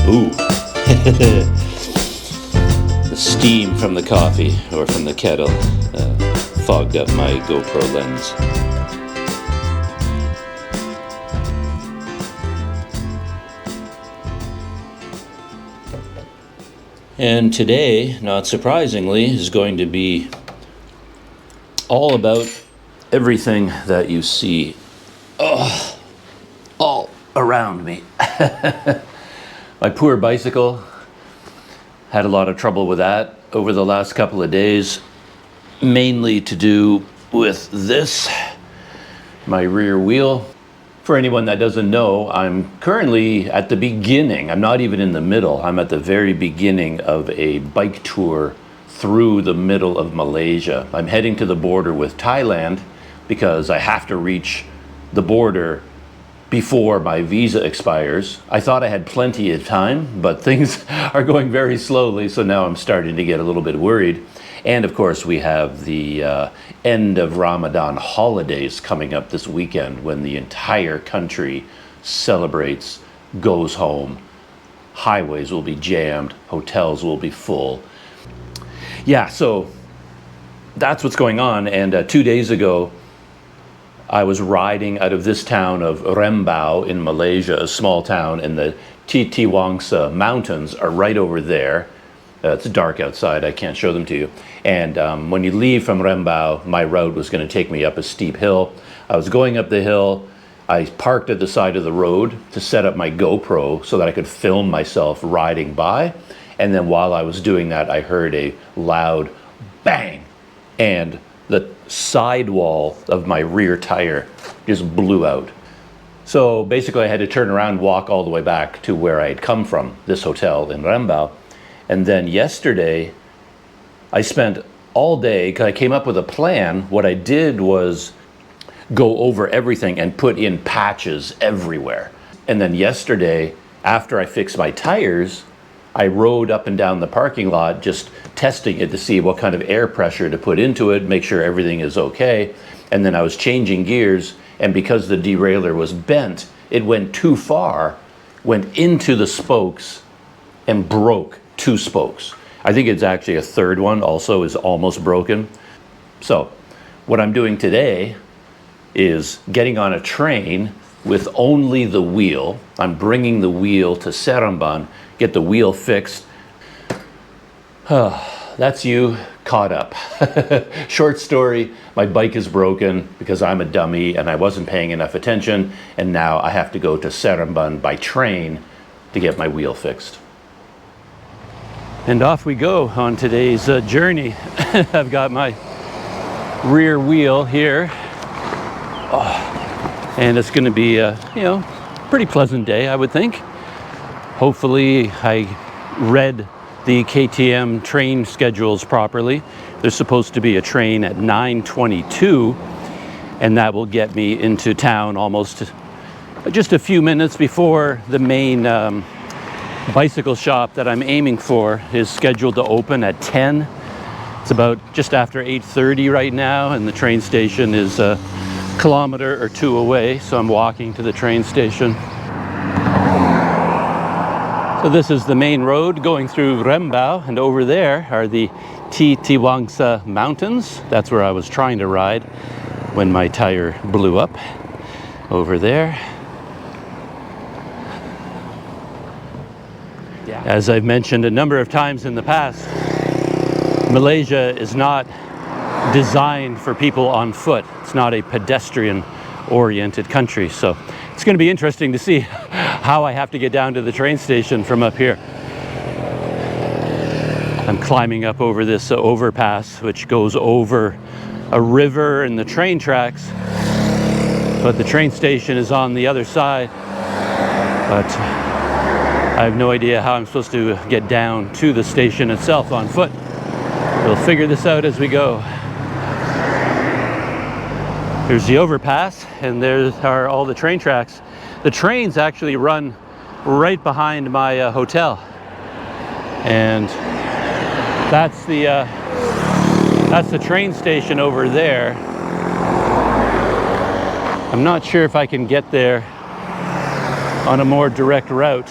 Ooh. The steam from the coffee, or from the kettle, fogged up my GoPro lens. And today, not surprisingly, is going to be all about everything that you see all around me. My poor bicycle, had a lot of trouble with that over the last couple of days, mainly to do with this, my rear wheel. For anyone that doesn't know, I'm currently at the beginning, I'm not even in the middle, I'm at the very beginning of a bike tour through the middle of Malaysia. I'm heading to the border with Thailand because I have to reach the border before my visa expires. I thought I had plenty of time, but things are going very slowly, so now I'm starting to get a little bit worried. And of course, we have the end of Ramadan holidays coming up this weekend when the entire country celebrates, goes home. Highways will be jammed, hotels will be full. Yeah, so that's what's going on. And 2 days ago, I was riding out of this town of Rembau in Malaysia, a small town, and the Titiwangsa Mountains are right over there. It's dark outside, I can't show them to you. And when you leave from Rembau, my route was going to take me up a steep hill. I was going up the hill. I parked at the side of the road to set up my GoPro so that I could film myself riding by. And then while I was doing that, I heard a loud bang, and the sidewall of my rear tire just blew out. So basically I had to turn around and walk all the way back to where I had come from, this hotel in Rembau. And then yesterday, I spent all day, because I came up with a plan. What I did was go over everything and put in patches everywhere. And then yesterday, after I fixed my tires, I rode up and down the parking lot just testing it to see what kind of air pressure to put into it, make sure everything is okay. And then I was changing gears, and because the derailleur was bent, it went too far, went into the spokes and broke 2 spokes. I think it's actually a third one also is almost broken. So what I'm doing today is getting on a train with only the wheel. I'm bringing the wheel to Seremban, get the wheel fixed. That's you caught up. Short story, my bike is broken because I'm a dummy and I wasn't paying enough attention, and now I have to go to Seremban by train to get my wheel fixed. And off we go on today's journey. I've got my rear wheel here. And it's going to be a, pretty pleasant day, I would think. Hopefully I read the KTM train schedules properly. There's supposed to be a train at 9:22, and that will get me into town almost just a few minutes before the main bicycle shop that I'm aiming for is scheduled to open at 10. It's about just after 8:30 right now, and the train station is a kilometer or 2 away, so I'm walking to the train station. So this is the main road going through Rembau, and over there are the Titiwangsa Mountains. That's where I was trying to ride when my tire blew up, over there. As I've mentioned a number of times in the past, Malaysia is not designed for people on foot. It's not a pedestrian-oriented country, so it's going to be interesting to see how I have to get down to the train station from up here. I'm climbing up over this overpass, which goes over a river and the train tracks, but the train station is on the other side. But I have no idea how I'm supposed to get down to the station itself on foot. We'll figure this out as we go. Here's the overpass, and there are all the train tracks. The trains actually run right behind my hotel, and that's the train station over there. I'm not sure if I can get there on a more direct route.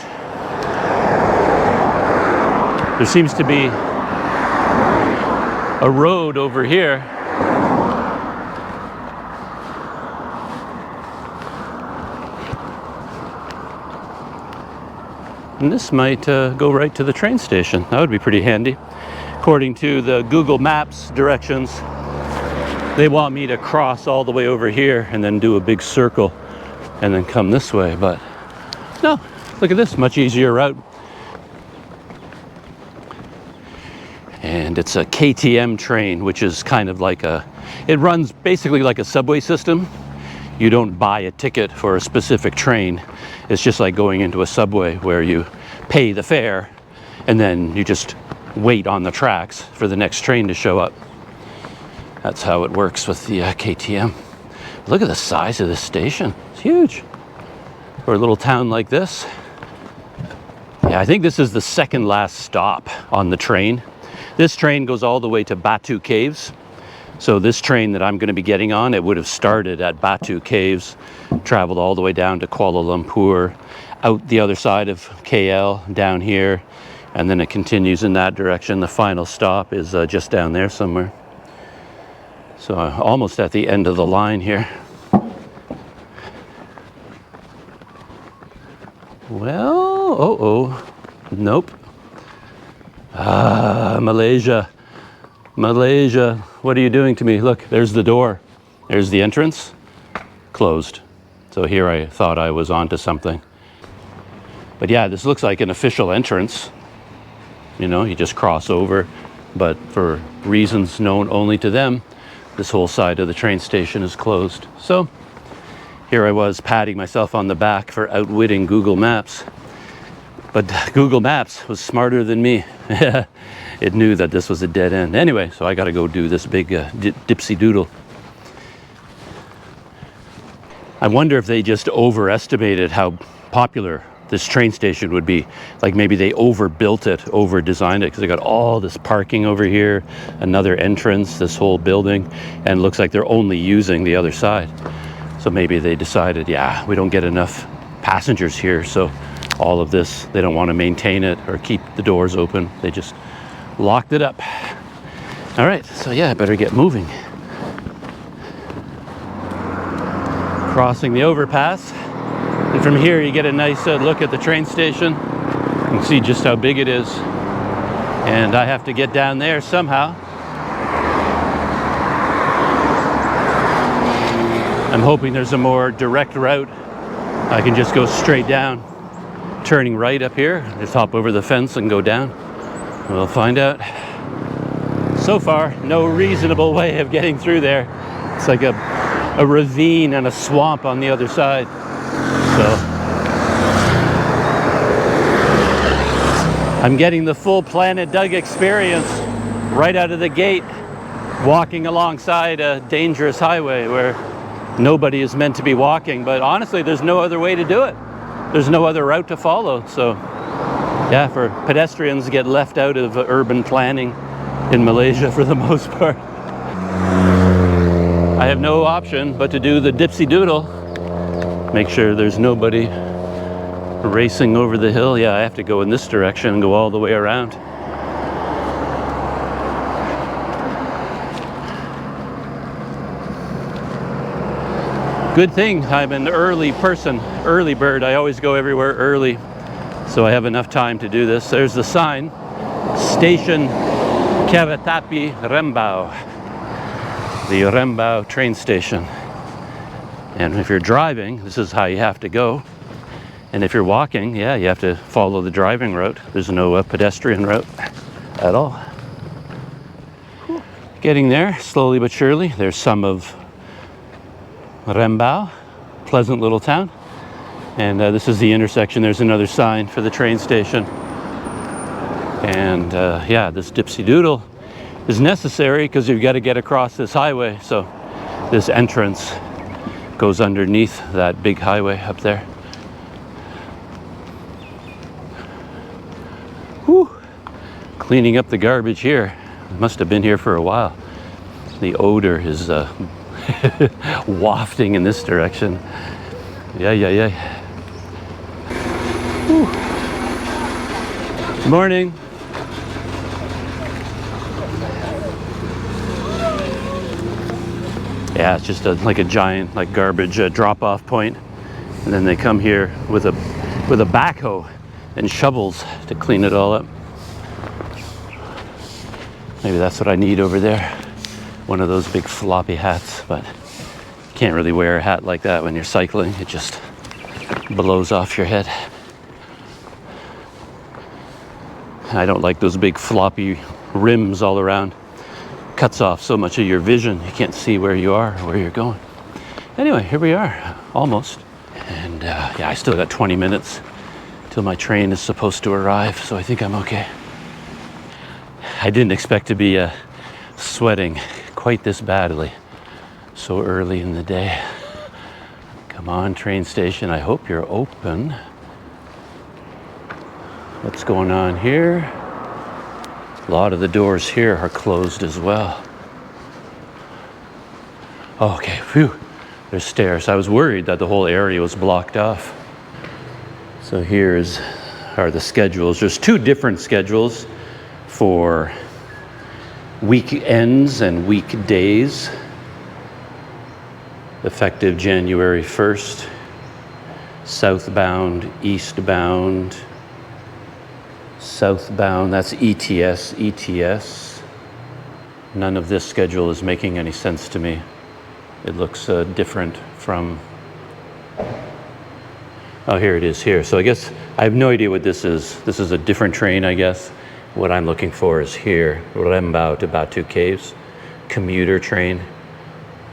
There seems to be a road over here. And this might go right to the train station. That would be pretty handy. According to the Google Maps directions, they want me to cross all the way over here and then do a big circle and then come this way. But no, look at this, much easier route. And it's a KTM train, which is kind of like it runs basically like a subway system. You don't buy a ticket for a specific train. It's just like going into a subway where you pay the fare and then you just wait on the tracks for the next train to show up. That's how it works with the KTM. Look at the size of this station. It's huge for a little town like this. Yeah, I think this is the second last stop on the train. This train goes all the way to Batu Caves. So this train that I'm going to be getting on, it would have started at Batu Caves, traveled all the way down to Kuala Lumpur, out the other side of KL, down here, and then it continues in that direction. The final stop is just down there somewhere. So almost at the end of the line here. Well, nope. Malaysia. Malaysia, what are you doing to me? Look, there's the door. There's the entrance. Closed. So here I thought I was onto something. But yeah, this looks like an official entrance. You know, you just cross over. But for reasons known only to them, this whole side of the train station is closed. So here I was patting myself on the back for outwitting Google Maps. But Google Maps was smarter than me. It knew that this was a dead end. Anyway, so I got to go do this big dipsy doodle. I wonder if they just overestimated how popular this train station would be. Like maybe they overbuilt it, over-designed it, because they got all this parking over here, another entrance, this whole building, and it looks like they're only using the other side. So maybe they decided, yeah, we don't get enough passengers here, so all of this, they don't want to maintain it or keep the doors open. They just locked it up. All right, so yeah, I better get moving. Crossing the overpass. And from here, you get a nice look at the train station. You can see just how big it is. And I have to get down there somehow. I'm hoping there's a more direct route. I can just go straight down, turning right up here. Just hop over the fence and go down. We'll find out. So far, no reasonable way of getting through there. It's like a ravine and a swamp on the other side. So I'm getting the full Planet Doug experience right out of the gate, walking alongside a dangerous highway where nobody is meant to be walking. But honestly, there's no other way to do it. There's no other route to follow. So yeah, for pedestrians get left out of urban planning in Malaysia for the most part. I have no option but to do the dipsy doodle. Make sure there's nobody racing over the hill. Yeah, I have to go in this direction and go all the way around. Good thing I'm an early person, early bird. I always go everywhere early, so I have enough time to do this. There's the sign, Station Kereta Rembau, the Rembau train station. And if you're driving, this is how you have to go. And if you're walking, yeah, you have to follow the driving route. There's no pedestrian route at all. Getting there, slowly but surely. There's some of Rembau, pleasant little town. And this is the intersection. There's another sign for the train station. And yeah, this dipsy doodle is necessary because you've got to get across this highway. So this entrance goes underneath that big highway up there. Whew. Cleaning up the garbage here. Must have been here for a while. The odor is wafting in this direction. Yeah. Whew. Good morning. Yeah, it's just like a giant like garbage drop-off point, and then they come here with a backhoe and shovels to clean it all up. Maybe that's what I need over there, one of those big floppy hats, but you can't really wear a hat like that when you're cycling. It just blows off your head. I don't like those big floppy rims all around. Cuts off so much of your vision. You can't see where you are or where you're going. Anyway, here we are, almost. And yeah, I still got 20 minutes till my train is supposed to arrive, so I think I'm okay. I didn't expect to be sweating quite this badly so early in the day. Come on, train station, I hope you're open. What's going on here? A lot of the doors here are closed as well. Okay, phew, there's stairs. I was worried that the whole area was blocked off. So are the schedules. There's 2 different schedules for weekends and weekdays, effective January 1st, southbound, eastbound, southbound, that's ETS. None of this schedule is making any sense to me. It looks different from, oh, here it is here. So I guess I have no idea what this is. This is a different train, I guess. What I'm looking for is here, Rembau to Batu Caves, commuter train.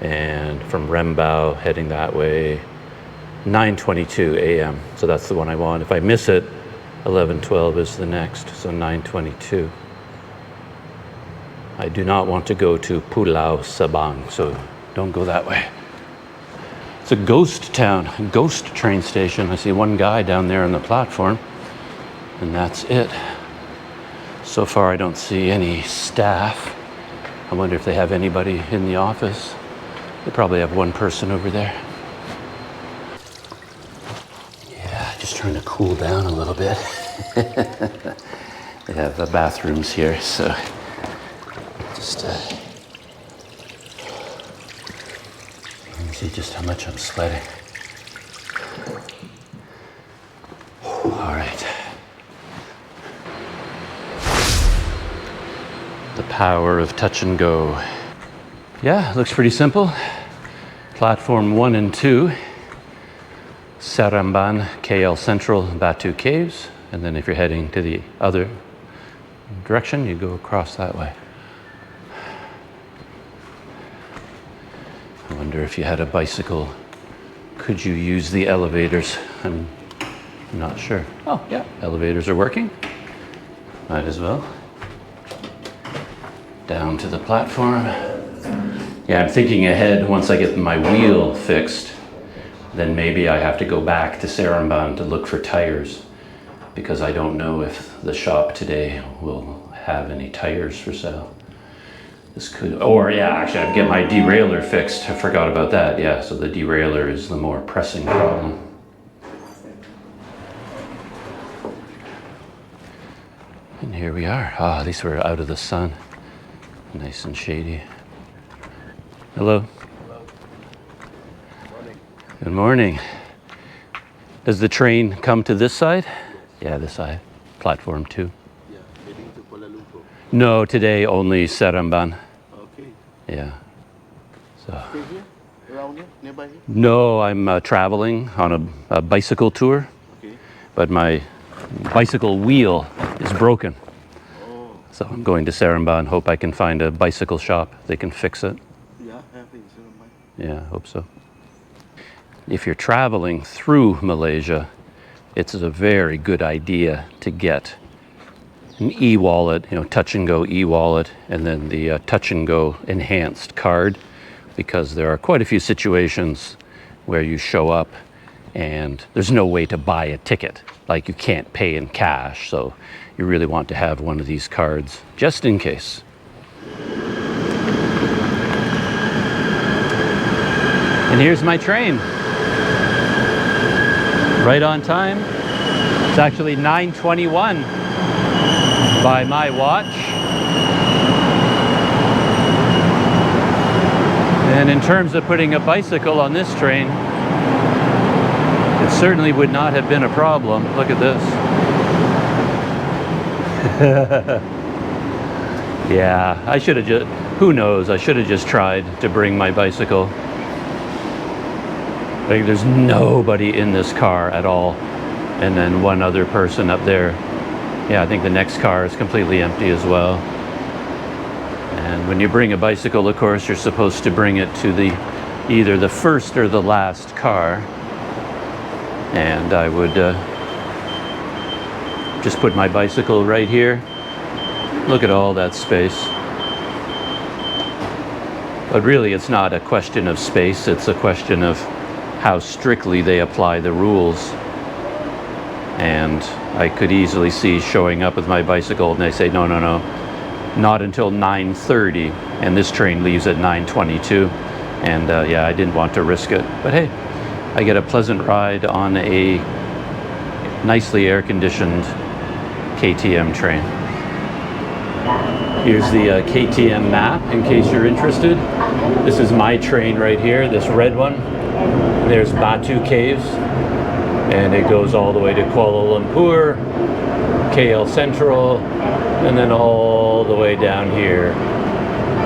And from Rembau heading that way, 9:22 a.m. So that's the one I want. If I miss it, 11:12 is the next, so 9:22. I do not want to go to Pulau Sabang, so don't go that way. It's a ghost town, a ghost train station. I see one guy down there on the platform, and that's it. So far, I don't see any staff. I wonder if they have anybody in the office. They probably have one person over there. Just trying to cool down a little bit. They have bathrooms here, so just let me see just how much I'm sweating. All right. The power of touch and go. Yeah, it looks pretty simple. Platform 1 and 2. Seremban, KL Central, Batu Caves, and then if you're heading to the other direction, you go across that way. I wonder if you had a bicycle, could you use the elevators? I'm not sure. Oh, yeah, elevators are working. Might as well. Down to the platform. Yeah, I'm thinking ahead once I get my wheel fixed. Then maybe I have to go back to Seremban to look for tires, because I don't know if the shop today will have any tires for sale. This could, or yeah, actually I'd get my derailleur fixed. I forgot about that. Yeah, so the derailleur is the more pressing problem. And here we are. Ah, at least we're out of the sun. Nice and shady. Hello. Good morning. Does the train come to this side? Yeah, this side. Platform 2. Yeah, heading to Kuala Lumpur. No, today only Seremban. Okay. Yeah. So. Stay here? Around here? Nearby here? No, I'm traveling on a bicycle tour. Okay. But my bicycle wheel is broken. Oh. So I'm going to Seremban. Hope I can find a bicycle shop. They can fix it. Yeah, have it. Seremban. Yeah, I hope so. If you're traveling through Malaysia, it's a very good idea to get an e-wallet, touch and go e-wallet, and then the touch and go enhanced card, because there are quite a few situations where you show up and there's no way to buy a ticket. Like you can't pay in cash, so you really want to have one of these cards just in case. And here's my train. Right on time. It's actually 9:21 by my watch. And in terms of putting a bicycle on this train, it certainly would not have been a problem. Look at this. Yeah, I should have just, who knows, I should have just tried to bring my bicycle. Like, there's nobody in this car at all. And then one other person up there. Yeah, I think the next car is completely empty as well. And when you bring a bicycle, of course, you're supposed to bring it to the either the first or the last car. And I would just put my bicycle right here. Look at all that space. But really, it's not a question of space. It's a question of how strictly they apply the rules. And I could easily see showing up with my bicycle and they say, no, no, no, not until 9:30. And this train leaves at 9:22. And yeah, I didn't want to risk it. But hey, I get a pleasant ride on a nicely air-conditioned KTM train. Here's the KTM map in case you're interested. This is my train right here, this red one. There's Batu Caves, and it goes all the way to Kuala Lumpur, KL Central, and then all the way down here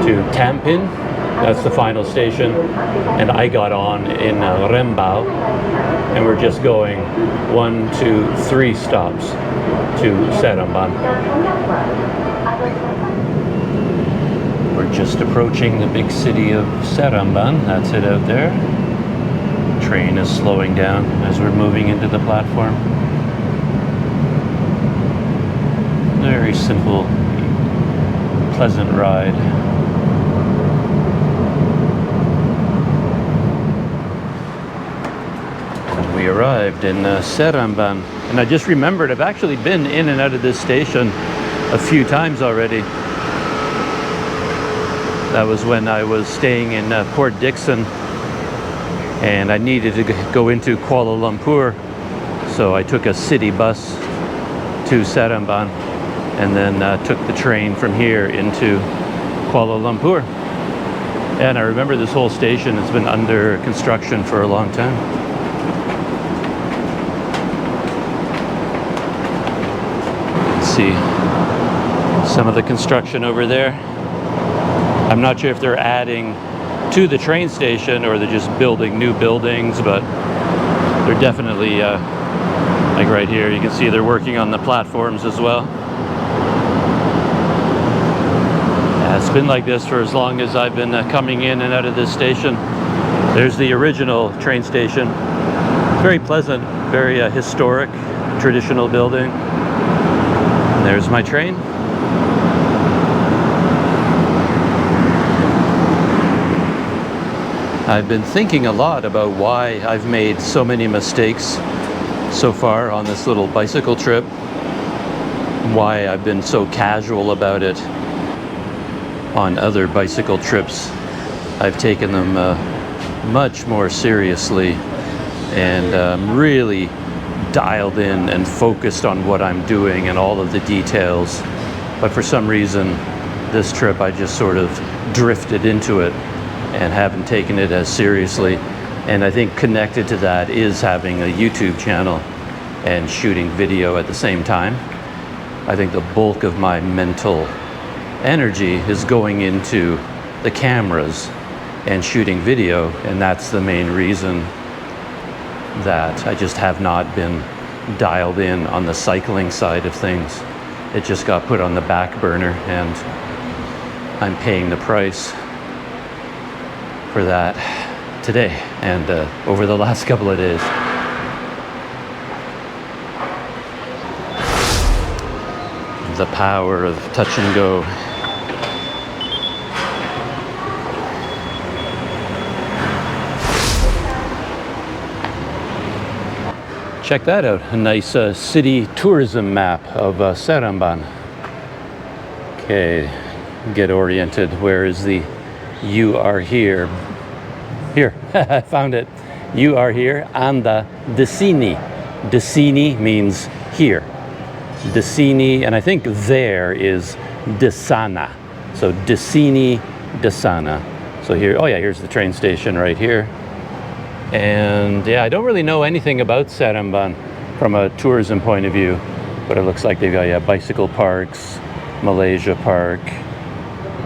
to Tampin. That's the final station. And I got on in Rembau, and we're just going 1, 2, 3 stops to Seremban. We're just approaching the big city of Seremban. That's it out there. Train is slowing down as we're moving into the platform. Very simple, pleasant ride. And we arrived in Seremban. And I just remembered I've actually been in and out of this station a few times already. That was when I was staying in Port Dickson and I needed to go into Kuala Lumpur, so I took a city bus to Seremban and then took the train from here into Kuala Lumpur. And I remember this whole station has been under construction for a long time. Let's see some of the construction over there. I'm not sure if they're adding to the train station or they're just building new buildings, but they're definitely, like right here, you can see they're working on the platforms as well. Yeah, it's been like this for as long as I've been coming in and out of this station. There's the original train station. Very pleasant, very historic, traditional building. And there's my train. I've been thinking a lot about why I've made so many mistakes so far on this little bicycle trip, why I've been so casual about it on other bicycle trips. I've taken them much more seriously and really dialed in and focused on what I'm doing and all of the details. But for some reason, this trip I just sort of drifted into it and haven't taken it as seriously. And I think connected to that is having a YouTube channel and shooting video at the same time. I think the bulk of my mental energy is going into the cameras and shooting video, and that's the main reason that I just have not been dialed in on the cycling side of things. It just got put on the back burner, and I'm paying the price for that today and over the last couple of days. The power of touch and go. Check that out, a nice city tourism map of Seremban. Okay, get oriented. Where is the "you are here"? Here, I found it. You are here on the Desini. Desini means here. Desini, and I think there is Desana. So Desini, Desana. So here, oh yeah, here's the train station right here. And yeah, I don't really know anything about Seremban from a tourism point of view, but it looks like they've got, yeah, bicycle parks, Malaysia Park,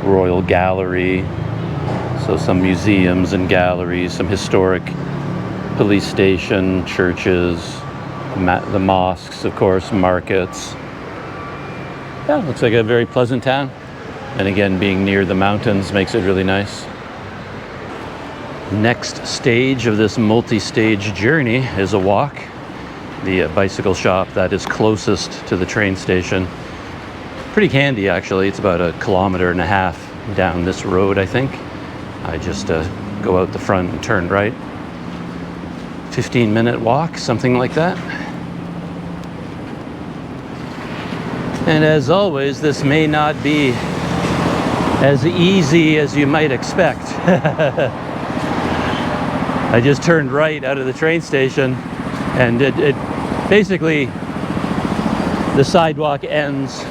Royal Gallery, so some museums and galleries, some historic police station, churches, the mosques, of course, markets. Yeah, looks like a very pleasant town. And again, being near the mountains makes it really nice. Next stage of this multi-stage journey is a walk. The bicycle shop that is closest to the train station. Pretty handy, actually. It's about 1.5 kilometers down this road, I think. I just go out the front and turn right. 15-minute walk, something like that. And as always, this may not be as easy as you might expect. I just turned right out of the train station, and it basically, the sidewalk ends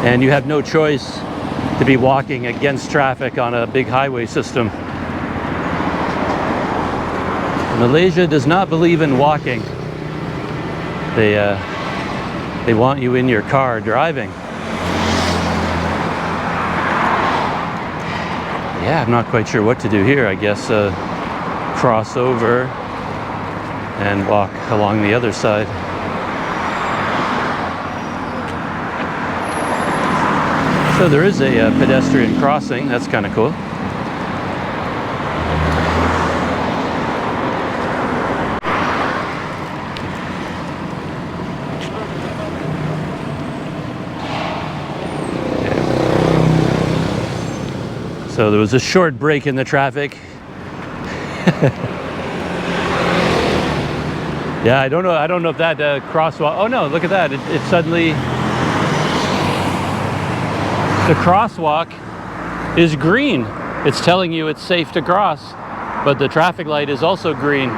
and you have no choice to be walking against traffic on a big highway system. Malaysia does not believe in walking. They want you in your car driving. Yeah, I'm not quite sure what to do here. I guess cross over and walk along the other side. So there is a pedestrian crossing. That's kind of cool. So there was a short break in the traffic. Yeah, I don't know if that crosswalk. Oh no, look at that! It suddenly, the crosswalk is green. It's telling you it's safe to cross, but the traffic light is also green.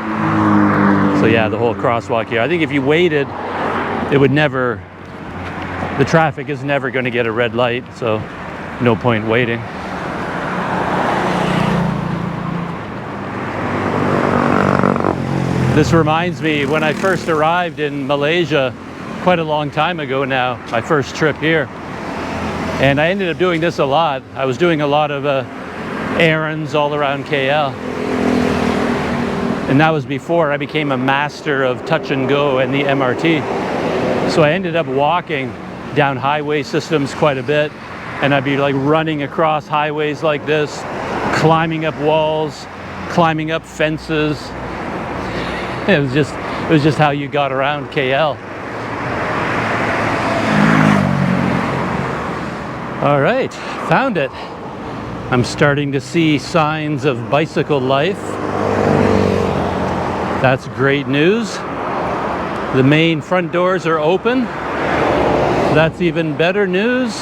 So yeah, the whole crosswalk here. I think if you waited, it would never. The traffic is never going to get a red light, so no point waiting. This reminds me when I first arrived in Malaysia quite a long time ago now, my first trip here. And I ended up doing this a lot. I was doing a lot of errands all around KL. And that was before I became a master of touch and go and the MRT. So I ended up walking down highway systems quite a bit. And I'd be like running across highways like this, climbing up walls, climbing up fences. It was just how you got around KL. All right, found it. I'm starting to see signs of bicycle life. That's great news. The main front doors are open. That's even better news.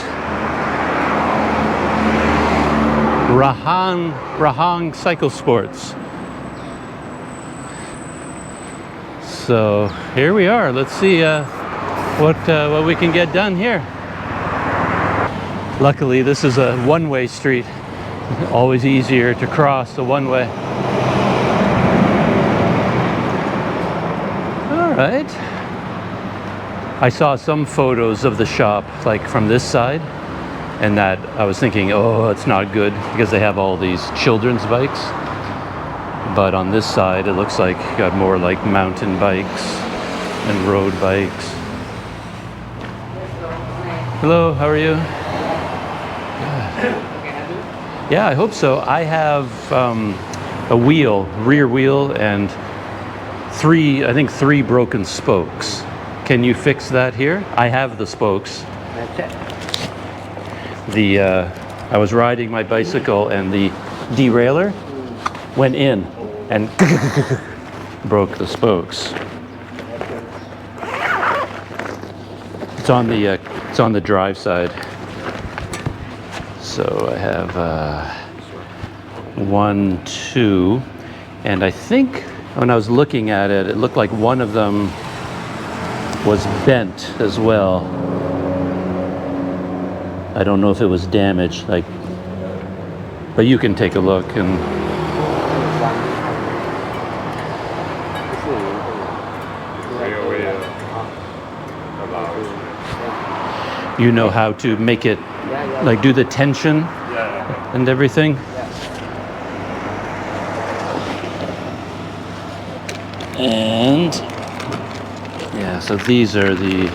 Rahang Cyclesports. So here we are. Let's see what we can get done here. Luckily, this is a one-way street. Always easier to cross a one-way. All right. I saw some photos of the shop, like from this side, and that I was thinking, oh, it's not good because they have all these children's bikes. But on this side, it looks like you got more like mountain bikes and road bikes. Hello, how are you? Good. Yeah, I hope so. I have a wheel, rear wheel, and I think three broken spokes. Can you fix that here? I have the spokes. That's it. I was riding my bicycle and the derailleur went in and broke the spokes. It's on the drive side. So I have 1, 2, and I think when I was looking at it, it looked like one of them was bent as well. I don't know if it was damaged. Like, But you can take a look and 1 you know how to make it, like do the tension and everything. And yeah, so these are the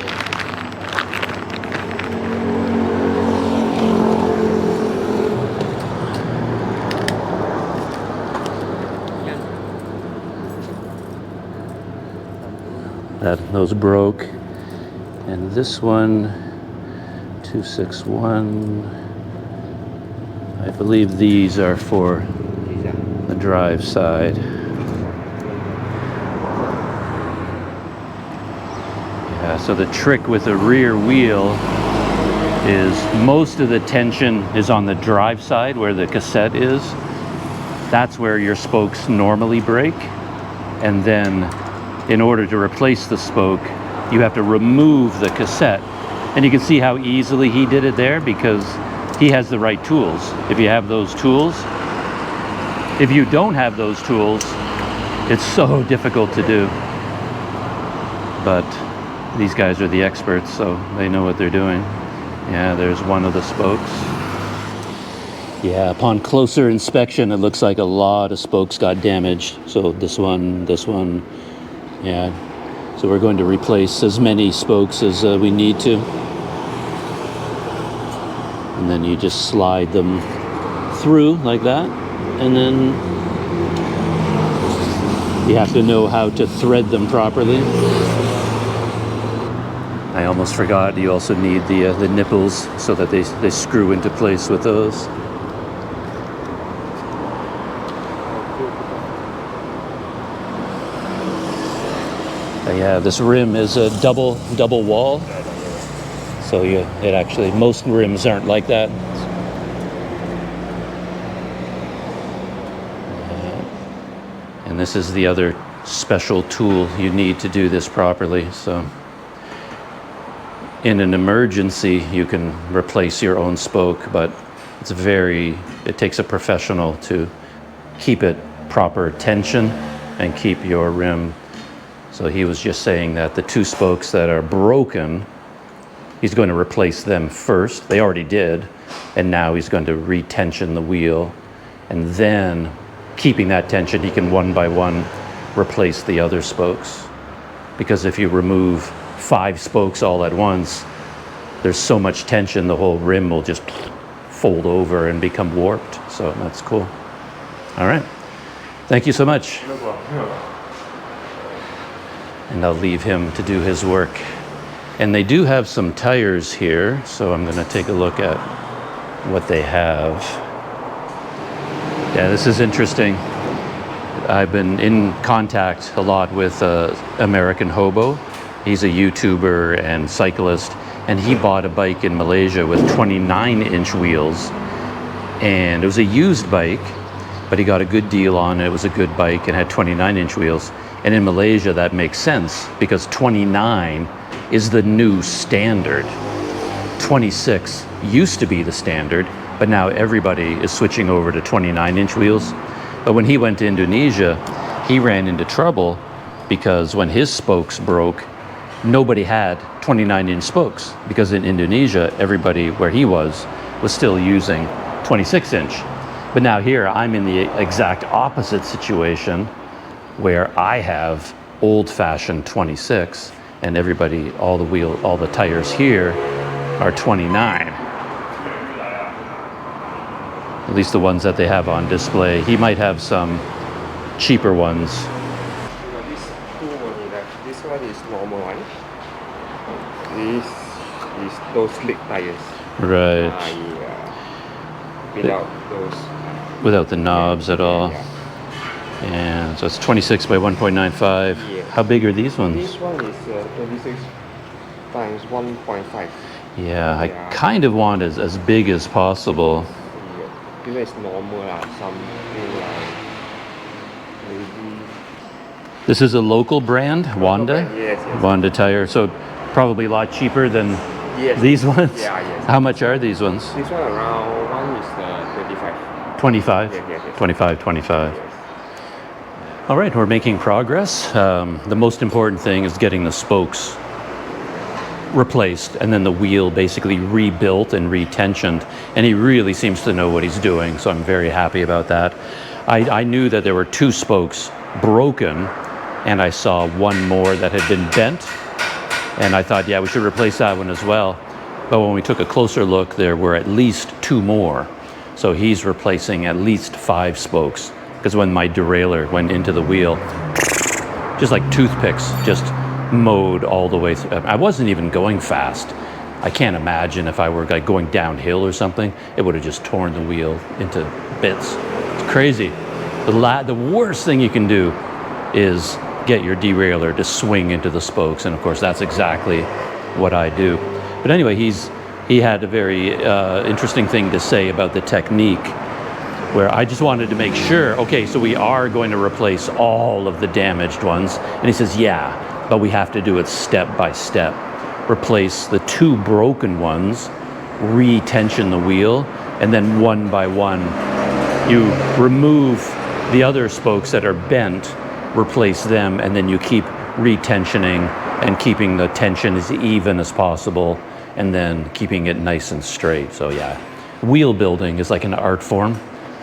those broke, and this one 261, I believe these are for the drive side. Yeah, so the trick with the rear wheel is most of the tension is on the drive side where the cassette is. That's where your spokes normally break, and then in order to replace the spoke, you have to remove the cassette. And you can see how easily he did it there because he has the right tools. If you have those tools, if you don't have those tools, it's so difficult to do. But these guys are the experts, so they know what they're doing. Yeah, there's one of the spokes. Yeah, upon closer inspection, it looks like a lot of spokes got damaged. So this one, yeah. So we're going to replace as many spokes as we need to. And then you just slide them through like that. And then you have to know how to thread them properly. I almost forgot, you also need the nipples so that they screw into place with those. Yeah, this rim is a double wall, so it actually, most rims aren't like that. And this is the other special tool you need to do this properly. So in an emergency, you can replace your own spoke, but it takes a professional to keep it proper tension and keep your rim. So he was just saying that the two spokes that are broken, he's going to replace them first. They already did. And now he's going to retension the wheel. And then, keeping that tension, he can one by one replace the other spokes. Because if you remove 5 spokes all at once, there's so much tension, the whole rim will just fold over and become warped. So that's cool. All right. Thank you so much. And I'll leave him to do his work. And they do have some tires here, so I'm going to take a look at what they have. Yeah, this is interesting. I've been in contact a lot with American Hobo. He's a YouTuber and cyclist, and he bought a bike in Malaysia with 29-inch wheels. And it was a used bike, but he got a good deal on it. It was a good bike and had 29-inch wheels. And in Malaysia, that makes sense because 29 is the new standard. 26 used to be the standard, but now everybody is switching over to 29-inch wheels. But when he went to Indonesia, he ran into trouble because when his spokes broke, nobody had 29-inch spokes because in Indonesia, everybody where he was still using 26-inch. But now here, I'm in the exact opposite situation where I have old-fashioned 26 and everybody, all the tires here are 29. At least the ones that they have on display. He might have some cheaper ones. This two only, this one is normal one. This is those slick tires. Right. Without those. Without the knobs at all. Yeah. Yeah, so it's 26 by 1.95. Yes. How big are these ones? This one is 26 times 1.5. Yeah, I kind of want as big as possible. Yeah. This is normal, something like maybe. This is a local brand, Wanda? Yes. Wanda tire, so probably a lot cheaper than Yes. these ones? Yeah, yes. How much are these ones? This one around, one is 25. 25? Yeah. 25, 25. Yes. All right, we're making progress. The most important thing is getting the spokes replaced and then the wheel basically rebuilt and retensioned. And he really seems to know what he's doing, so I'm very happy about that. I knew that there were 2 spokes broken, and I saw one more that had been bent. And I thought, yeah, we should replace that one as well. But when we took a closer look, there were at least 2 more. So he's replacing at least 5 spokes. Because when my derailleur went into the wheel, just like toothpicks, just mowed all the way through. I wasn't even going fast. I can't imagine if I were like going downhill or something, it would have just torn the wheel into bits. It's crazy. The worst thing you can do is get your derailleur to swing into the spokes, and of course that's exactly what I do. But anyway, he had a very interesting thing to say about the technique, where I just wanted to make sure, okay, so we are going to replace all of the damaged ones. And he says, yeah, but we have to do it step by step. Replace the 2 broken ones, re-tension the wheel, and then one by one, you remove the other spokes that are bent, replace them, and then you keep re-tensioning and keeping the tension as even as possible, and then keeping it nice and straight. So yeah, wheel building is like an art form.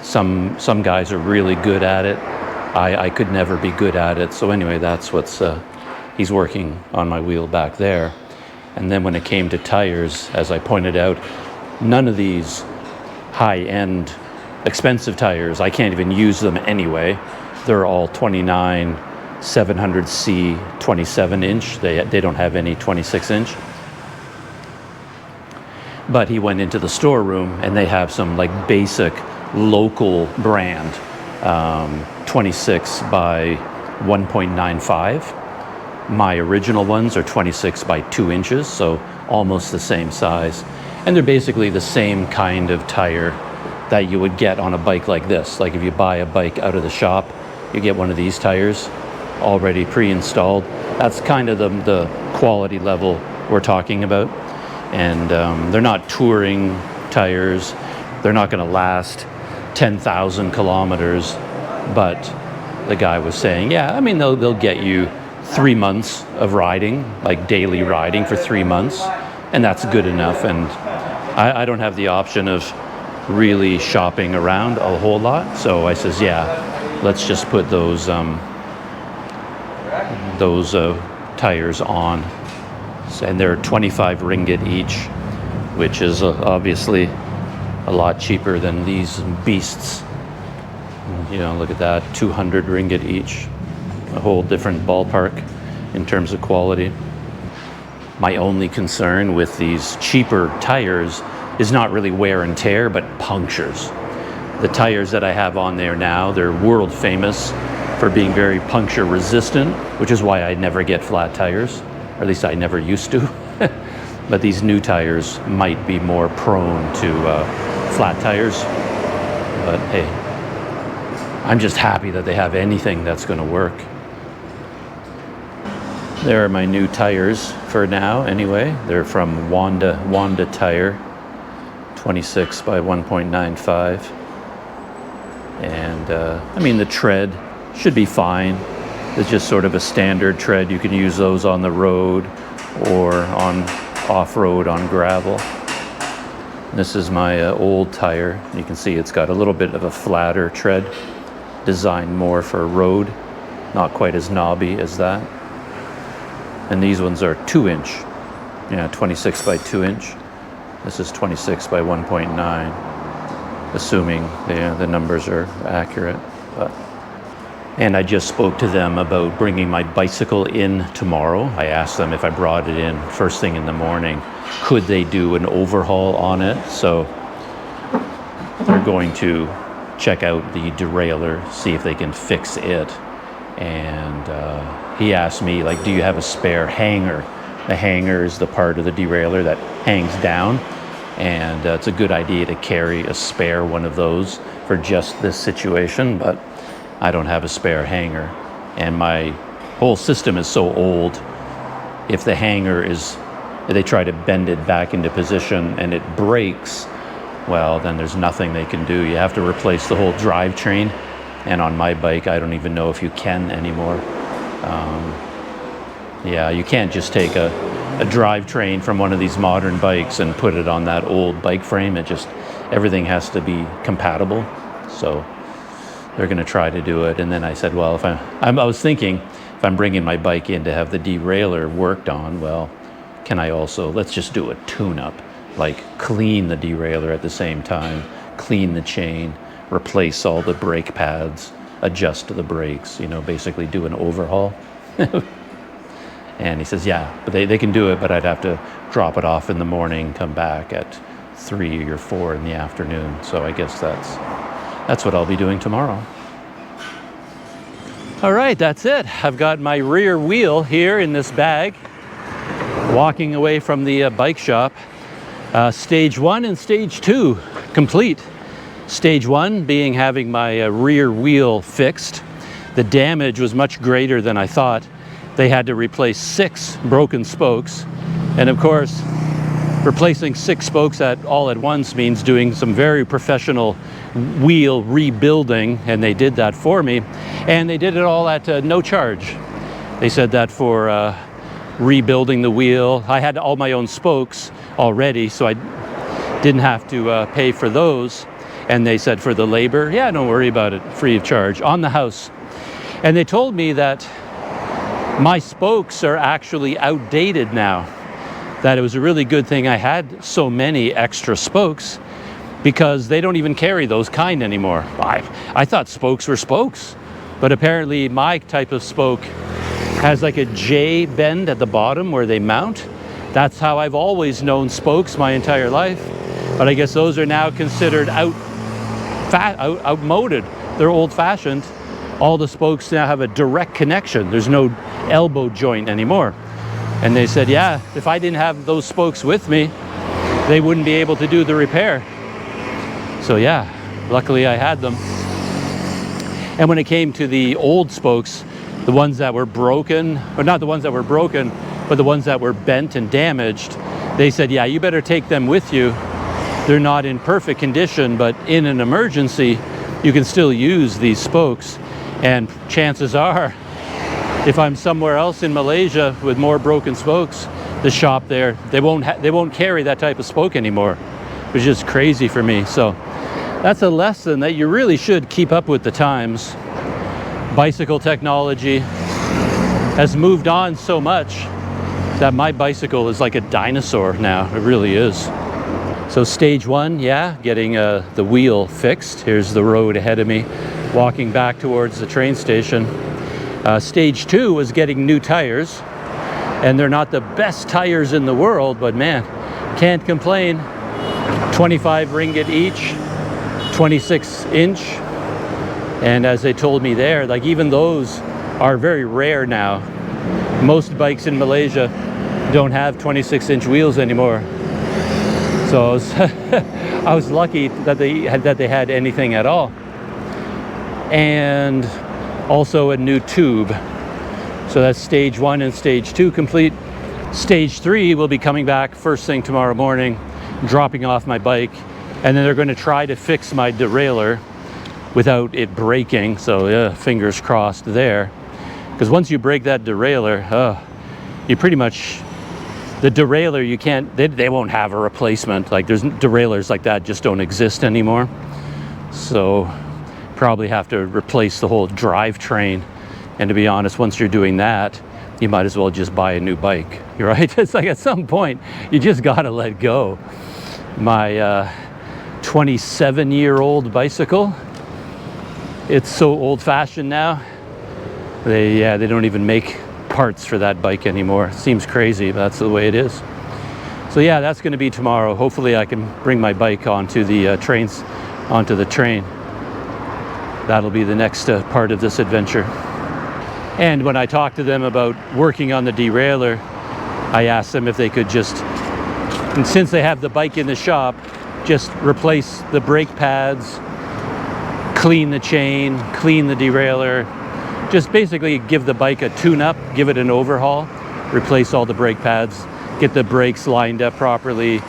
Some guys are really good at it. I could never be good at it. So anyway, that's what's he's working on my wheel back there. And then when it came to tires, as I pointed out, none of these high-end expensive tires, I can't even use them anyway. They're all 29 700C 27-inch. They don't have any 26-inch. But he went into the storeroom and they have some like basic local brand 26 by 1.95. My original ones are 26 by 2 inches, so almost the same size. And they're basically the same kind of tire that you would get on a bike like this. Like if you buy a bike out of the shop, you get one of these tires already pre-installed. That's kind of the quality level we're talking about. And they're not touring tires. They're not going to last 10,000 kilometers. But the guy was saying, yeah, I mean, they'll get you 3 months of riding, like daily riding for 3 months. And that's good enough. And I don't have the option of really shopping around a whole lot. So I says, yeah, let's just put those tires on. And they're 25 ringgit each, which is obviously a lot cheaper than these beasts. You know, look at that, 200 ringgit each. A whole different ballpark in terms of quality. My only concern with these cheaper tires is not really wear and tear, but punctures. The tires that I have on there now, they're world famous for being very puncture resistant, which is why I never get flat tires, or at least I never used to. But these new tires might be more prone to flat tires. But hey, I'm just happy that they have anything that's going to work. There are my new tires for now anyway. They're from Wanda Tire, 26 by 1.95. And I mean, the tread should be fine. It's just sort of a standard tread. You can use those on the road or on off-road on gravel. This is my old tire. You can see it's got a little bit of a flatter tread, designed more for road, not quite as knobby as that. And these ones are 2-inch, yeah, 26 by 2-inch. This is 26 by 1.9, assuming the numbers are accurate. And I just spoke to them about bringing my bicycle in tomorrow. I asked them if I brought it in first thing in the morning, could they do an overhaul on it? So they're going to check out the derailleur, see if they can fix it. And he asked me, like, do you have a spare hanger? The hanger is the part of the derailleur that hangs down. And it's a good idea to carry a spare one of those for just this situation, but I don't have a spare hanger. And my whole system is so old, if the hanger they try to bend it back into position and it breaks, well, then there's nothing they can do. You have to replace the whole drivetrain. And on my bike, I don't even know if you can anymore. Yeah, you can't just take a drivetrain from one of these modern bikes and put it on that old bike frame. Everything has to be compatible. So they're going to try to do it. And then I said, well, if I was thinking, if I'm bringing my bike in to have the derailleur worked on, well, can I also, let's just do a tune-up, like clean the derailleur at the same time, clean the chain, replace all the brake pads, adjust the brakes, basically do an overhaul. And he says, yeah, but they can do it, but I'd have to drop it off in the morning, come back at 3 or 4 in the afternoon. So I guess that's what I'll be doing tomorrow. All right, that's it. I've got my rear wheel here in this bag, walking away from the bike shop. Stage 1 and stage 2 complete. Stage 1 being having my rear wheel fixed. The damage was much greater than I thought. They had to replace 6 broken spokes. And of course, replacing 6 spokes all at once means doing some very professional wheel rebuilding, and they did that for me. And they did it all at no charge. They said that for rebuilding the wheel, I had all my own spokes already, so I didn't have to pay for those. And they said for the labor, yeah, don't worry about it, free of charge, on the house. And they told me that my spokes are actually outdated now, that it was a really good thing I had so many extra spokes, because they don't even carry those kind anymore. I thought spokes were spokes, but apparently my type of spoke has like a J bend at the bottom where they mount. That's how I've always known spokes my entire life. But I guess those are now considered outmoded. They're old-fashioned. All the spokes now have a direct connection. There's no elbow joint anymore. And they said, yeah, if I didn't have those spokes with me, they wouldn't be able to do the repair. So yeah, luckily I had them. And when it came to the old spokes, the ones that were broken, or not the ones that were broken, but the ones that were bent and damaged, they said, yeah, you better take them with you. They're not in perfect condition, but in an emergency, you can still use these spokes. And chances are, if I'm somewhere else in Malaysia with more broken spokes, the shop there, they won't carry that type of spoke anymore, which is just crazy for me. So that's a lesson that you really should keep up with the times. Bicycle technology has moved on so much that my bicycle is like a dinosaur now. It really is. So stage 1, yeah, getting the wheel fixed. Here's the road ahead of me, walking back towards the train station. Stage 2 was getting new tires, and they're not the best tires in the world, but man, can't complain. 25 ringgit each, 26 inch. And as they told me there, like even those are very rare now. Most bikes in Malaysia don't have 26-inch wheels anymore. So I was lucky that they had anything at all. And also a new tube. So that's stage 1 and stage 2 complete. Stage 3 will be coming back first thing tomorrow morning, dropping off my bike, and then they're going to try to fix my derailleur without it breaking. So yeah, fingers crossed there. Because once you break that derailleur, you pretty much, the derailleur, you can't, they won't have a replacement. Like there's derailleurs like that just don't exist anymore. So probably have to replace the whole drivetrain. And to be honest, once you're doing that, you might as well just buy a new bike, right? It's like at some point, you just gotta let go. My 27-year-old bicycle, it's so old-fashioned now. They don't even make parts for that bike anymore. Seems crazy, but that's the way it is. So yeah, that's gonna be tomorrow. Hopefully I can bring my bike onto the train. That'll be the next part of this adventure. And when I talked to them about working on the derailleur, I asked them if they could just, and since they have the bike in the shop, just replace the brake pads, clean the chain, clean the derailleur, just basically give the bike a tune-up, give it an overhaul, replace all the brake pads, get the brakes lined up properly,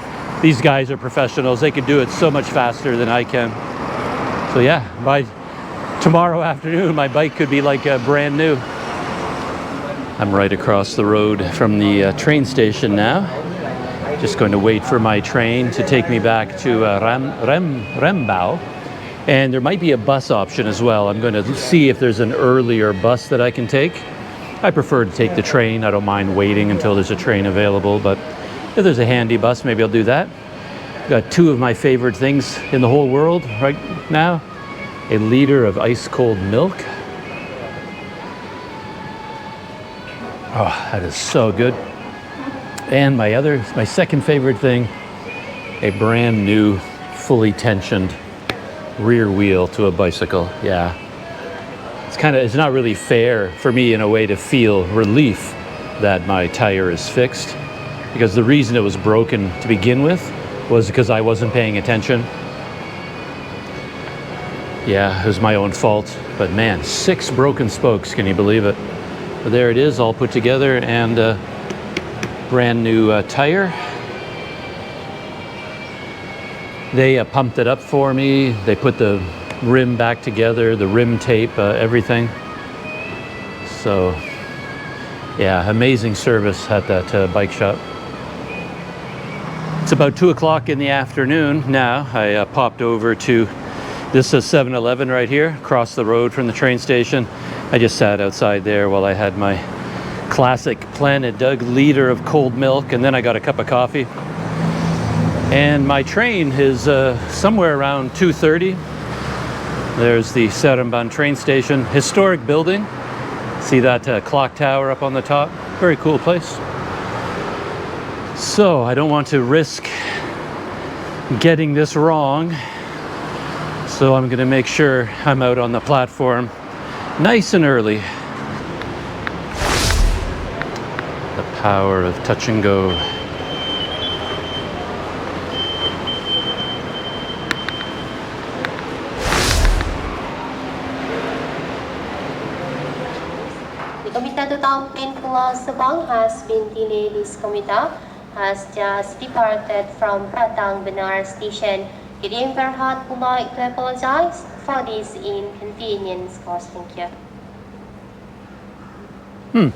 these guys are professionals. They can do it so much faster than I can. So yeah, by tomorrow afternoon, my bike could be like brand new. I'm right across the road from the train station now. Just going to wait for my train to take me back to Rembau. And there might be a bus option as well. I'm going to see if there's an earlier bus that I can take. I prefer to take the train. I don't mind waiting until there's a train available, but if there's a handy bus, maybe I'll do that. Got two of my favorite things in the whole world right now. A liter of ice cold milk. Oh, that is so good. And my second favorite thing, a brand new, fully tensioned rear wheel to a bicycle. Yeah. It's not really fair for me in a way to feel relief that my tire is fixed, because the reason it was broken to begin with was because I wasn't paying attention. Yeah, it was my own fault. But man, 6 broken spokes, can you believe it? But there it is, all put together, and a brand new tire. They pumped it up for me. They put the rim back together, the rim tape, everything. So yeah, amazing service at that bike shop. It's about 2 o'clock in the afternoon now. I popped over to this 7-Eleven right here, across the road from the train station. I just sat outside there while I had my classic Planet Doug liter of cold milk, and then I got a cup of coffee. And my train is somewhere around 2:30. There's the Seremban train station, historic building. See that clock tower up on the top? Very cool place. So I don't want to risk getting this wrong. So I'm going to make sure I'm out on the platform nice and early. The power of touch and go. The commuter to town train for Seremban has been delayed. This commuter has just departed from Rahang station. KTM Komuter would like to apologize for this inconvenience caused. Thank you.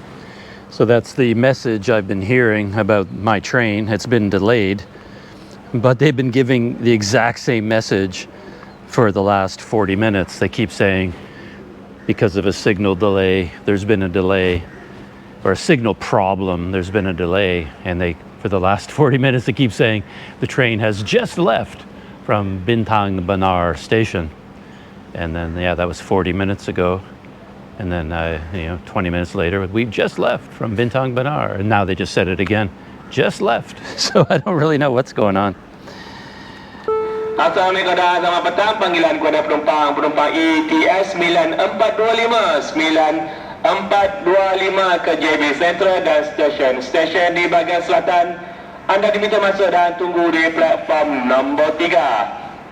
So that's the message I've been hearing about my train. It's been delayed, but they've been giving the exact same message for the last 40 minutes. They keep saying, because of a signal delay, there's been a delay, or a signal problem, there's been a delay. And for the last 40 minutes, they keep saying the train has just left from Bintang Benar station. And then, yeah, that was 40 minutes ago. And then, 20 minutes later, we've just left from Bintang Benar. And now they just said it again, just left. So I don't really know what's going on. Assalamualaikum dan selamat petang. Panggilan kepada penumpang ETS 9425 ke JB Central dan stesen di bahagian selatan. Anda diminta masuk dan tunggu di platform nombor 3.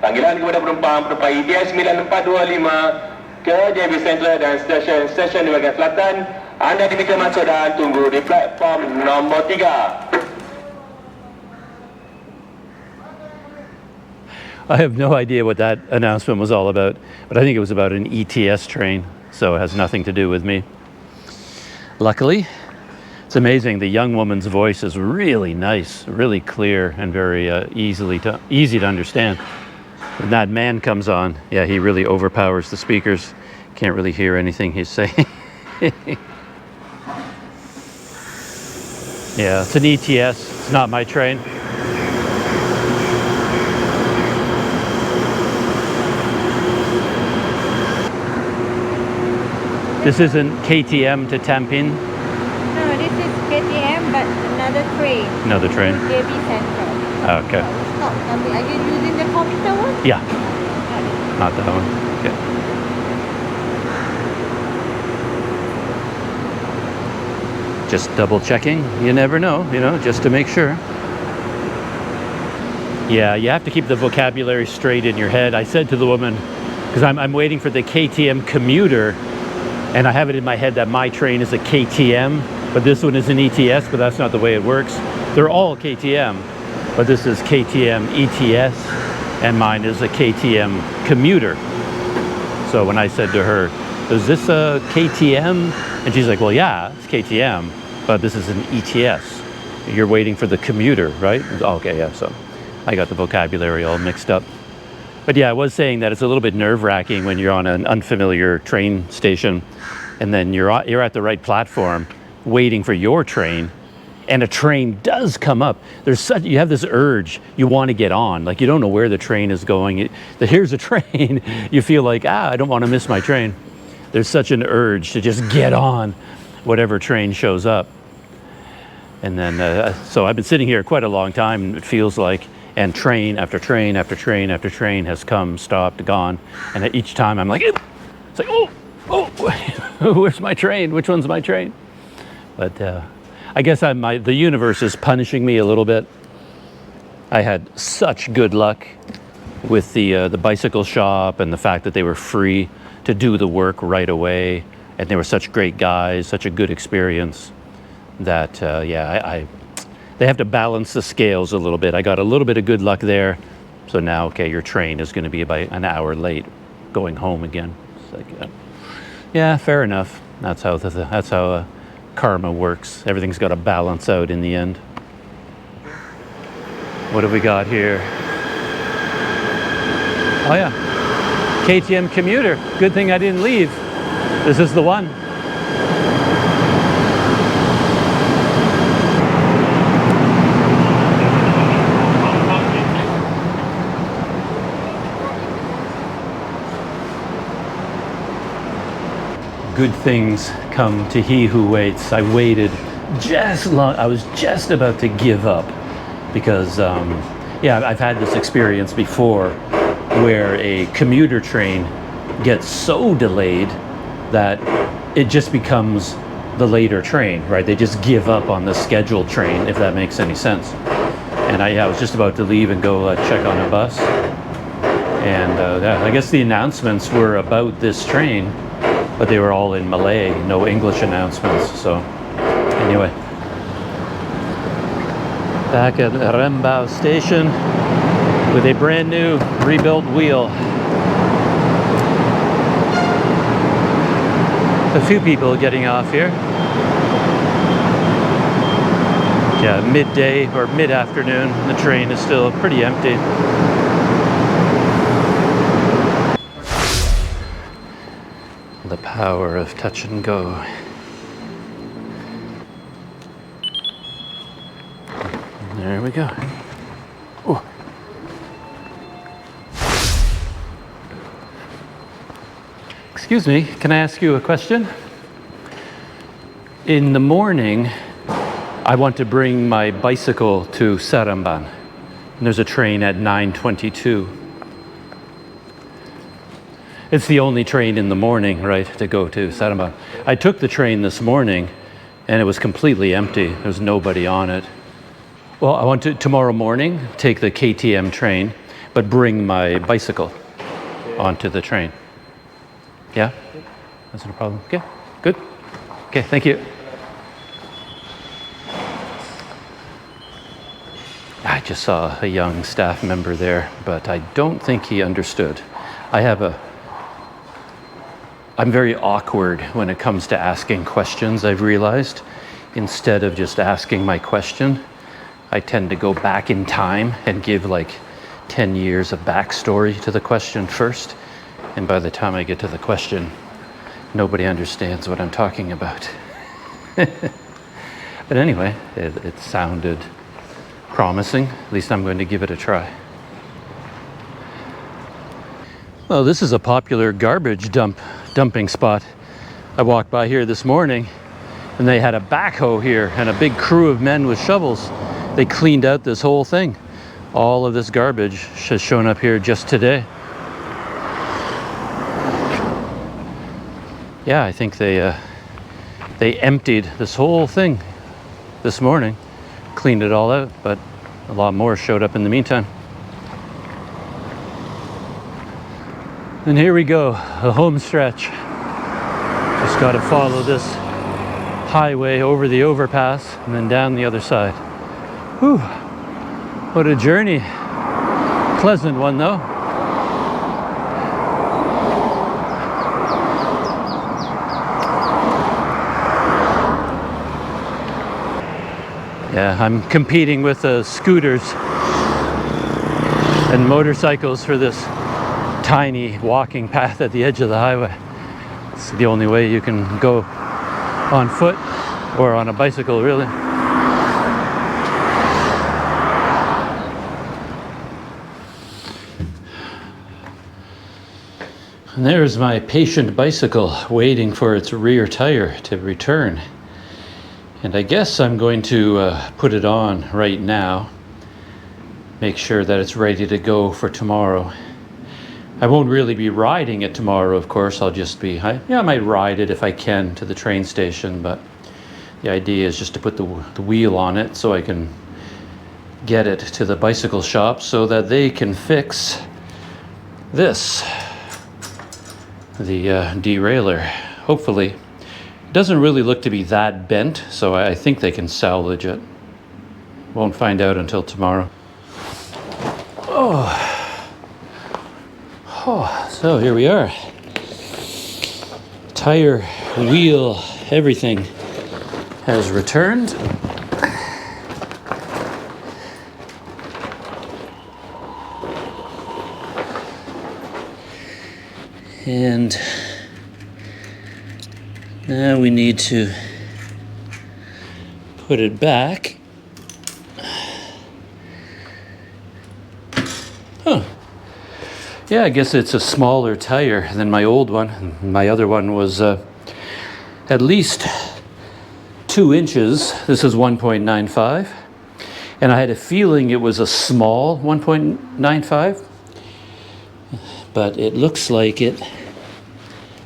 Panggilan kepada penumpang ETS 9425 ke JB Central dan stesen di bahagian selatan. Anda diminta masuk dan tunggu di platform nombor 3. I have no idea what that announcement was all about, but I think it was about an ETS train, so it has nothing to do with me. Luckily, it's amazing. The young woman's voice is really nice, really clear, and very easy to understand. When that man comes on, yeah, he really overpowers the speakers. Can't really hear anything he's saying. Yeah, it's an ETS. It's not my train. This isn't KTM to Tampin? No, this is KTM, but another train. Another train? JB Central. Okay. Stop. Are you using the Komuter one? Yeah. Not that one. Okay. Just double checking. You never know, just to make sure. Yeah, you have to keep the vocabulary straight in your head. I said to the woman, because I'm waiting for the KTM Komuter, and I have it in my head that my train is a KTM, but this one is an ETS, but that's not the way it works. They're all KTM, but this is KTM ETS, and mine is a KTM Komuter. So when I said to her, is this a KTM? And she's like, well, yeah, it's KTM, but this is an ETS. You're waiting for the Komuter, right? Okay, yeah, so I got the vocabulary all mixed up. But yeah, I was saying that it's a little bit nerve-wracking when you're on an unfamiliar train station, and then you're at the right platform waiting for your train, and a train does come up. You have this urge, you want to get on, like you don't know where the train is going. Here's a train, you feel like, I don't want to miss my train. There's such an urge to just get on whatever train shows up. And then, so I've been sitting here quite a long time, and it feels like, and train after train after train after train has come, stopped, gone. And each time I'm like, it's like, oh, where's my train? Which one's my train? But I guess the universe is punishing me a little bit. I had such good luck with the bicycle shop and the fact that they were free to do the work right away. And they were such great guys, such a good experience that, they have to balance the scales a little bit. I got a little bit of good luck there. So now, okay, your train is going to be about an hour late going home again. It's like, yeah, fair enough. That's how karma works. Everything's got to balance out in the end. What have we got here? Oh yeah, KTM Komuter. Good thing I didn't leave. This is the one. Good things come to he who waits. I waited just long. I was just about to give up because, I've had this experience before where a commuter train gets so delayed that it just becomes the later train, right? They just give up on the scheduled train, if that makes any sense. And I was just about to leave and go check on a bus. And I guess the announcements were about this train, but they were all in Malay, no English announcements. So anyway, back at Rembau station with a brand new rebuilt wheel. A few people getting off here. Yeah, midday or mid-afternoon, the train is still pretty empty. The power of touch and go. There we go. Ooh. Excuse me, can I ask you a question? In the morning, I want to bring my bicycle to Seremban. And there's a train at 9:22. It's the only train in the morning, right, to go to Seremban. I took the train this morning, and it was completely empty. There was nobody on it. Well, I want to, tomorrow morning, take the KTM train, but bring my bicycle onto the train. Yeah? That's no problem. Okay, good. Okay, thank you. I just saw a young staff member there, but I don't think he understood. I'm very awkward when it comes to asking questions, I've realized. Instead of just asking my question, I tend to go back in time and give like 10 years of backstory to the question first. And by the time I get to the question, nobody understands what I'm talking about. But anyway, it sounded promising. At least I'm going to give it a try. Well, this is a popular garbage dumping spot. I walked by here this morning and they had a backhoe here and a big crew of men with shovels. They cleaned out this whole thing. All of this garbage has shown up here just today. Yeah, I think they emptied this whole thing this morning, cleaned it all out, but a lot more showed up in the meantime. And here we go, a home stretch. Just got to follow this highway over the overpass and then down the other side. Whew. What a journey. Pleasant one though. Yeah, I'm competing with scooters and motorcycles for this tiny walking path at the edge of the highway. It's the only way you can go on foot or on a bicycle, really. And there's my patient bicycle waiting for its rear tire to return. And I guess I'm going to put it on right now, make sure that it's ready to go for tomorrow. I won't really be riding it tomorrow, of course. I'll just be, I might ride it if I can to the train station, but the idea is just to put the wheel on it so I can get it to the bicycle shop so that they can fix this, the derailleur, hopefully. It doesn't really look to be that bent, so I think they can salvage it. Won't find out until tomorrow. So here we are. Tire, wheel, everything has returned. And now we need to put it back. Yeah, I guess it's a smaller tire than my old one. My other one was at least 2 inches. This is 1.95. And I had a feeling it was a small 1.95. But it looks like it,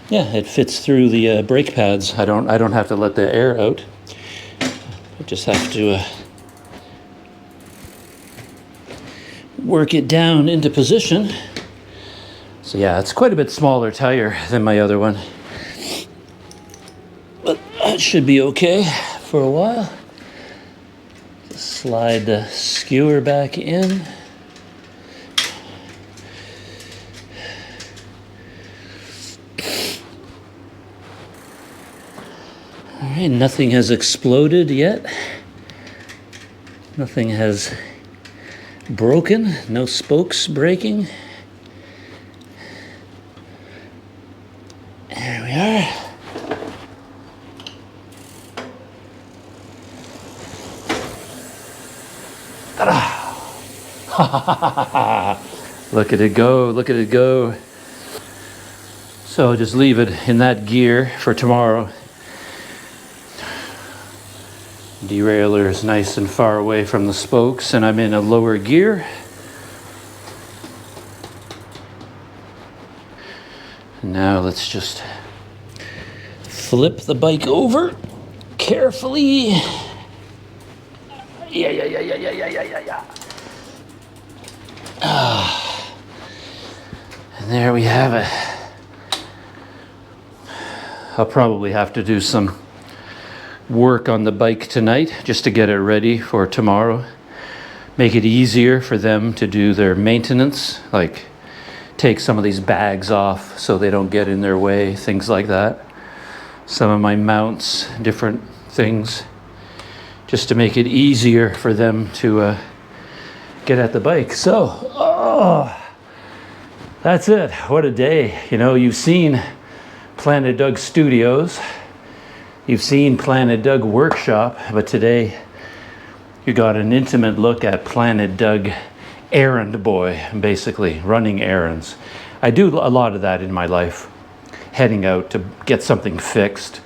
yeah, it fits through the brake pads. I don't have to let the air out. I just have to work it down into position. So yeah, it's quite a bit smaller tire than my other one. But that should be okay for a while. Just slide the skewer back in. All right, nothing has exploded yet. Nothing has broken, no spokes breaking. There we are. Look at it go, look at it go. So I'll just leave it in that gear for tomorrow. Derailleur is nice and far away from the spokes, and I'm in a lower gear. Now let's just flip the bike over carefully. Yeah. And there we have it. I'll probably have to do some work on the bike tonight just to get it ready for tomorrow. Make it easier for them to do their maintenance, like take some of these bags off so they don't get in their way, things like that. Some of my mounts, different things, just to make it easier for them to get at the bike. So, that's it. What a day. You know, you've seen Planet Doug Studios. You've seen Planet Doug Workshop, but today you got an intimate look at Planet Doug Errand Boy, basically running errands. I do a lot of that in my life, heading out to get something fixed,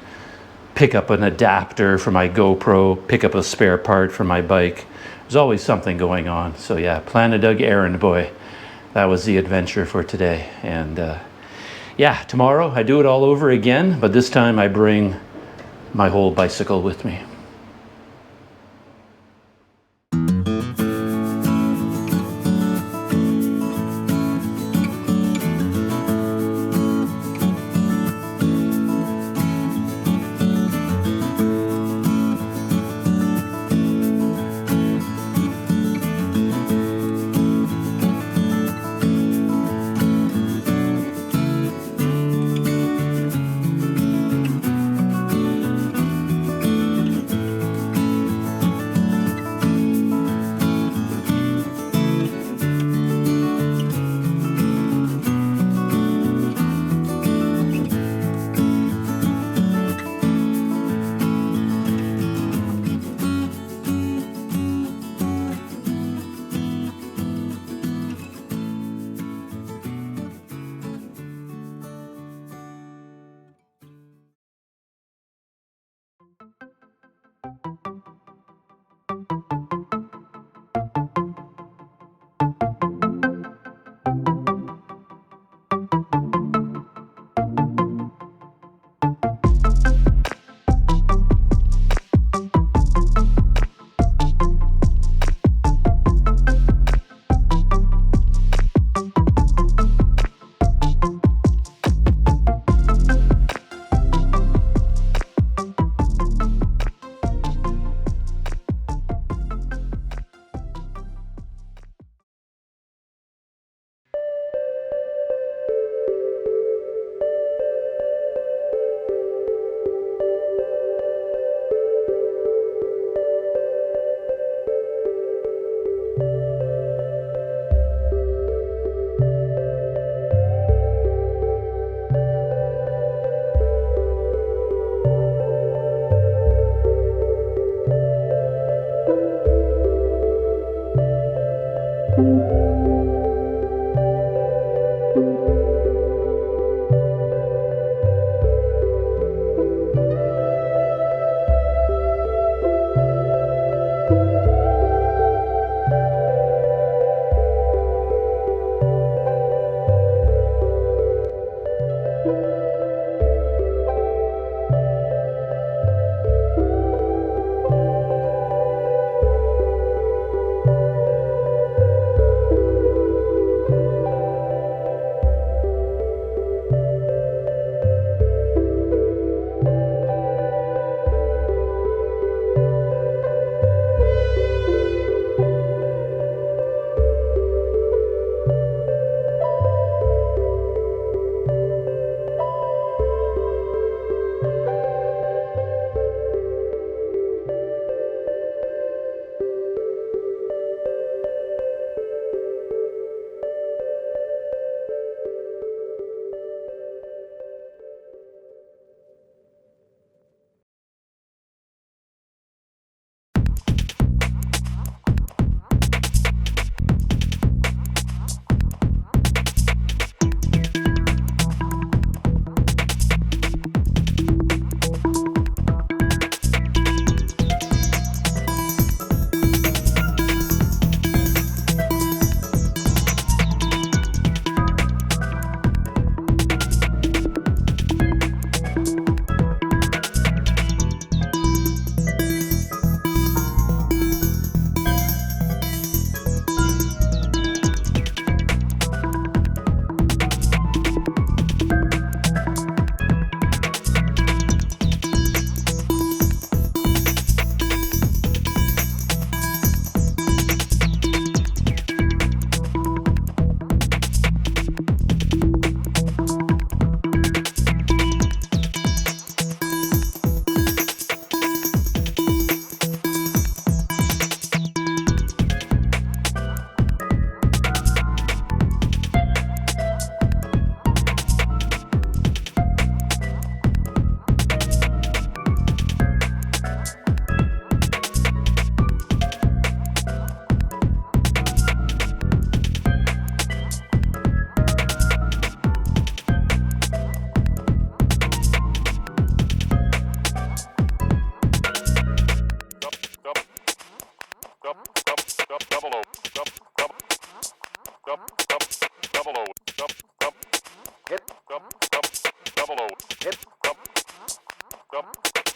pick up an adapter for my GoPro, pick up a spare part for my bike. There's always something going on. So yeah, Planet Doug Errand Boy. That was the adventure for today. And yeah, tomorrow I do it all over again, but this time I bring my whole bicycle with me.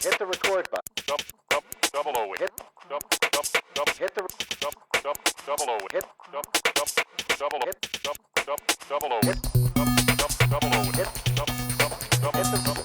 Hit the record button. Double O. Hit Hit the double O. Hit double O. Hit Double O. Hit Double O. Hit Hit Hit the